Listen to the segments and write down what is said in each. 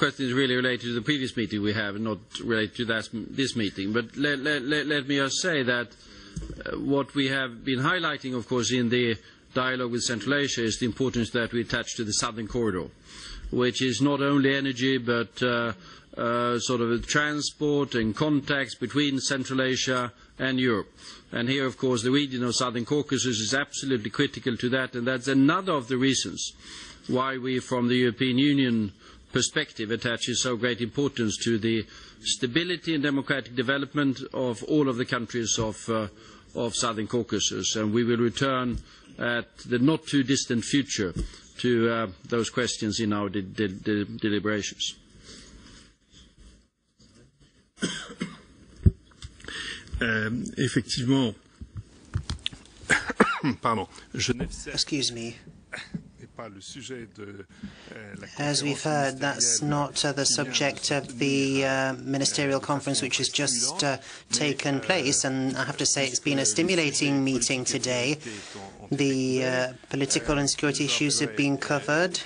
question is really related to the previous meeting we have, not related to this meeting. But let me just say that what we have been highlighting, of course, in the dialogue with Central Asia is the importance that we attach to the Southern Corridor, which is not only energy but sort of a transport and contacts between Central Asia and Europe. And here, of course, the region of Southern Caucasus is absolutely critical to that, and that's another of the reasons why we, from the European Union perspective, attaches so great importance to the stability and democratic development of all of the countries of Southern Caucasus. And we will return at the not too distant future to those questions in our deliberations. Effectivement, pardon, Excuse me. As we've heard, that's not the subject of the Ministerial Conference which has just taken place, and I have to say it's been a stimulating meeting today. The political and security issues have been covered.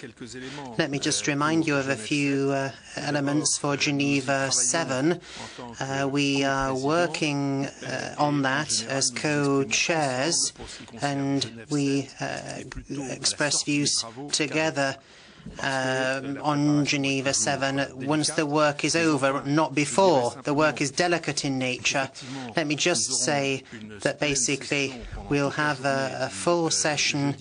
Let me just remind you of a few elements for Geneva 7. We are working on that as co-chairs, and we express views together on Geneva 7 once the work is over, not before. The work is delicate in nature. Let me just say that basically we'll have a full session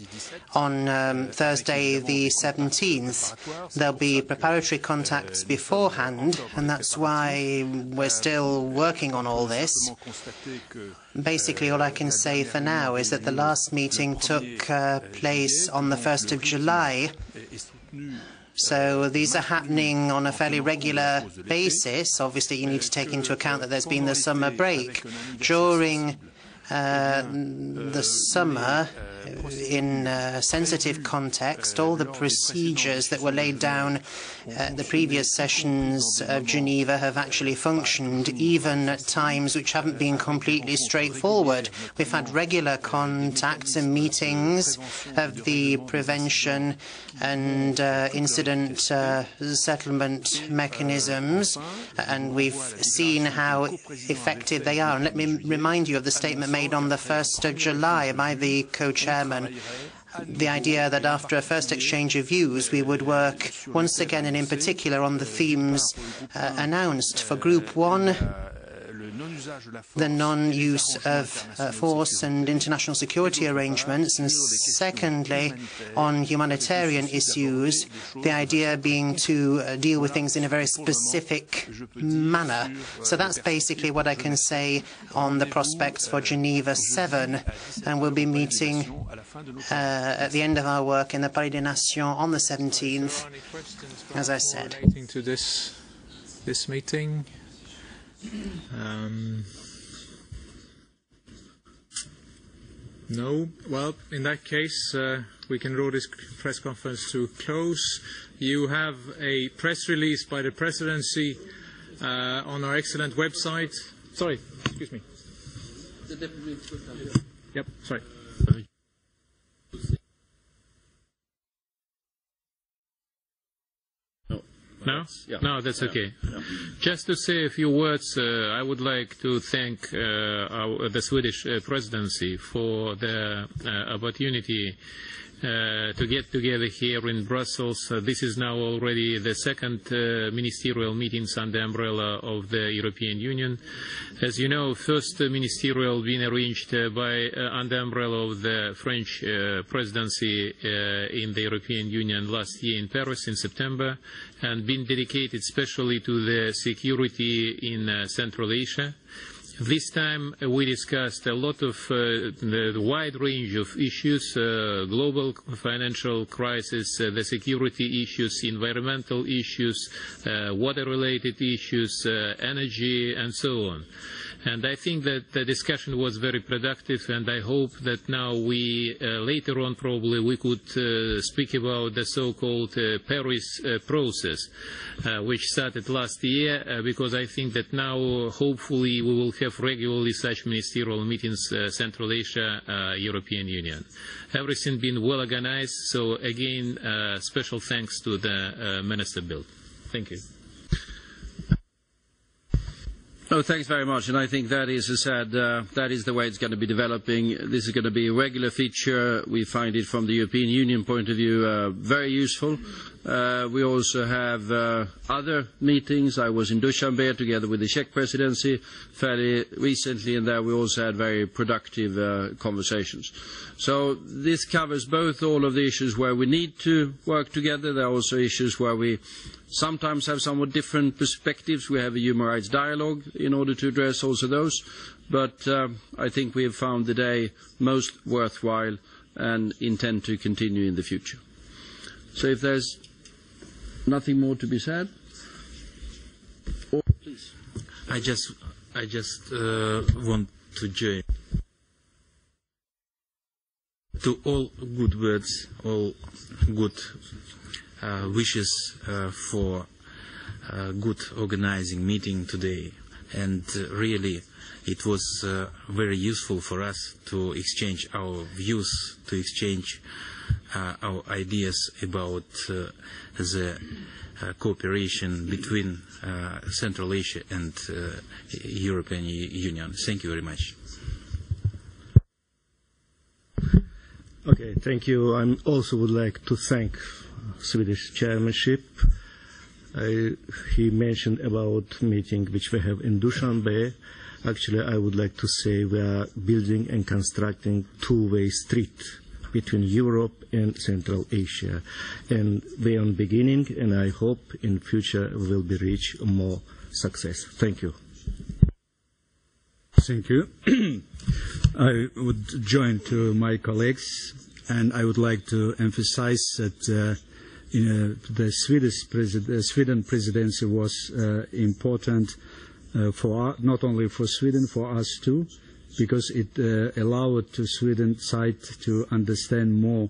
on Thursday the 17th. There'll be preparatory contacts beforehand, and that's why we're still working on all this. Basically, all I can say for now is that the last meeting took place on the 1st of July. So these are happening on a fairly regular basis. Obviously, you need to take into account that there's been the summer break. During the summer, in a sensitive context, all the procedures that were laid down at the previous sessions of Geneva have actually functioned, even at times which haven't been completely straightforward. We've had regular contacts and meetings of the prevention and incident settlement mechanisms, and we've seen how effective they are. And let me remind you of the statement made on the 1st of July by the co-chairman. The idea that after a first exchange of views we would work once again and in particular on the themes announced. For Group 1, the non-use of force and international security arrangements, and secondly, on humanitarian issues, the idea being to deal with things in a very specific manner. So that's basically what I can say on the prospects for Geneva 7, and we'll be meeting at the end of our work in the Palais des Nations on the 17th, as I said. Relating to this meeting. No. Well, in that case, we can draw this press conference to close. You have a press release by the Presidency on our excellent website. Sorry, excuse me. Yep, sorry. No? Yeah. No, that's okay. Yeah. Just to say a few words, I would like to thank the Swedish Presidency for the opportunity to get together here in Brussels. This is now already the second ministerial meetings under the umbrella of the European Union. As you know, first ministerial been arranged by under the umbrella of the French Presidency in the European Union last year in Paris in September, and been dedicated especially to the security in Central Asia. This time we discussed a lot of the wide range of issues, global financial crisis, the security issues, environmental issues, water-related issues, energy, and so on. And I think that the discussion was very productive, and I hope that now we, later on probably, we could speak about the so-called Paris process, which started last year, because I think that now, hopefully, we will have regularly such ministerial meetings, Central Asia, European Union. Everything been well organized, so again, special thanks to the Minister Bildt. Thank you. Oh, thanks very much. And I think that is, as I said, that is the way it's going to be developing. This is going to be a regular feature. We find it from the European Union point of view very useful. We also have other meetings. I was in Dushanbe together with the Czech Presidency fairly recently, and there we also had very productive conversations. So this covers both all of the issues where we need to work together. There are also issues where we sometimes have somewhat different perspectives. We have a human rights dialogue in order to address also those. But I think we have found the day most worthwhile and intend to continue in the future. So if there's nothing more to be said, please. I just want to join to all good words, all good wishes for a good organizing meeting today. And really, it was very useful for us to exchange our views, to exchange our ideas about the cooperation between Central Asia and European Union. Thank you very much. Okay, thank you. I also would like to thank Swedish chairmanship. He mentioned about meeting which we have in Dushanbe. Actually, I would like to say we are building and constructing two-way street between Europe and Central Asia. And we are on beginning, and I hope in future we will be reach more success. Thank you. Thank you. I would join to my colleagues, and I would like to emphasize that the Sweden presidency was important for not only for Sweden, for us too, because it allowed to Sweden side to understand more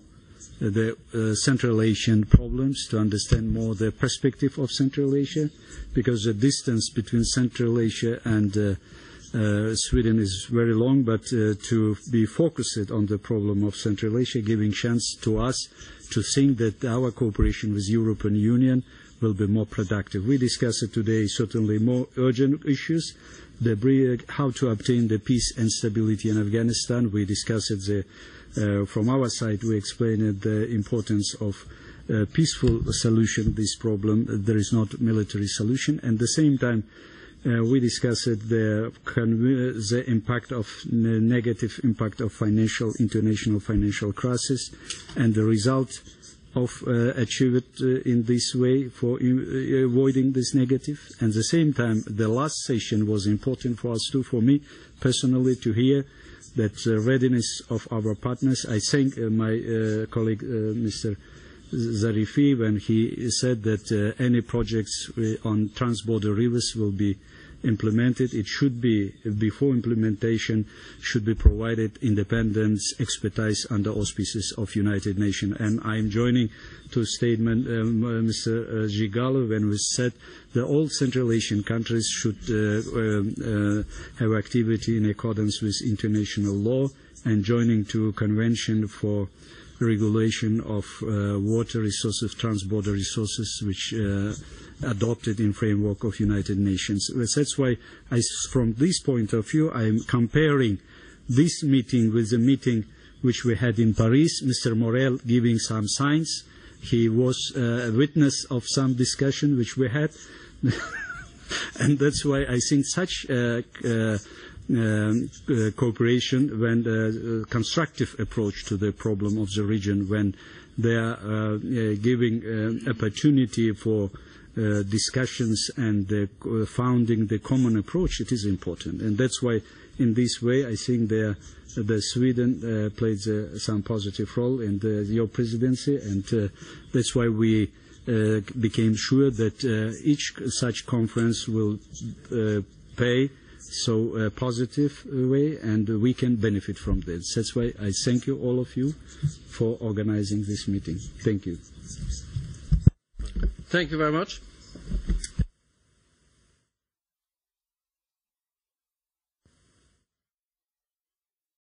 the Central Asian problems, to understand more the perspective of Central Asia, because the distance between Central Asia and Sweden is very long, but to be focused on the problem of Central Asia, giving chance to us to think that our cooperation with European Union will be more productive. We discussed today certainly more urgent issues, how to obtain the peace and stability in Afghanistan. We discussed from our side, we explained the importance of a peaceful solution to this problem. There is not a military solution. And at the same time, we discussed the impact of negative impact of international financial crisis, and the result of achieved in this way for avoiding this negative. And at the same time, the last session was important for us too, for me personally, to hear that readiness of our partners. I thank my colleague Mr. Zarifi when he said that any projects on transborder rivers will be implemented. It should be, before implementation, should be provided independence, expertise under auspices of United Nations. And I am joining to a statement Mr. Gigalo when we said that all Central Asian countries should have activity in accordance with international law and joining to a convention for regulation of water resources, transborder resources, which adopted in framework of United Nations. That's why, from this point of view, I am comparing this meeting with the meeting which we had in Paris. Mr. Morel giving some signs. He was a witness of some discussion which we had. And that's why I think such cooperation, when the constructive approach to the problem of the region, when they are giving opportunity for discussions and founding the common approach, it is important. And that's why, in this way, I think the Sweden played some positive role in your presidency, and that's why we became sure that each such conference will pay so positive way, and we can benefit from this. That's why I thank you, all of you, for organizing this meeting. Thank you. Thank you very much.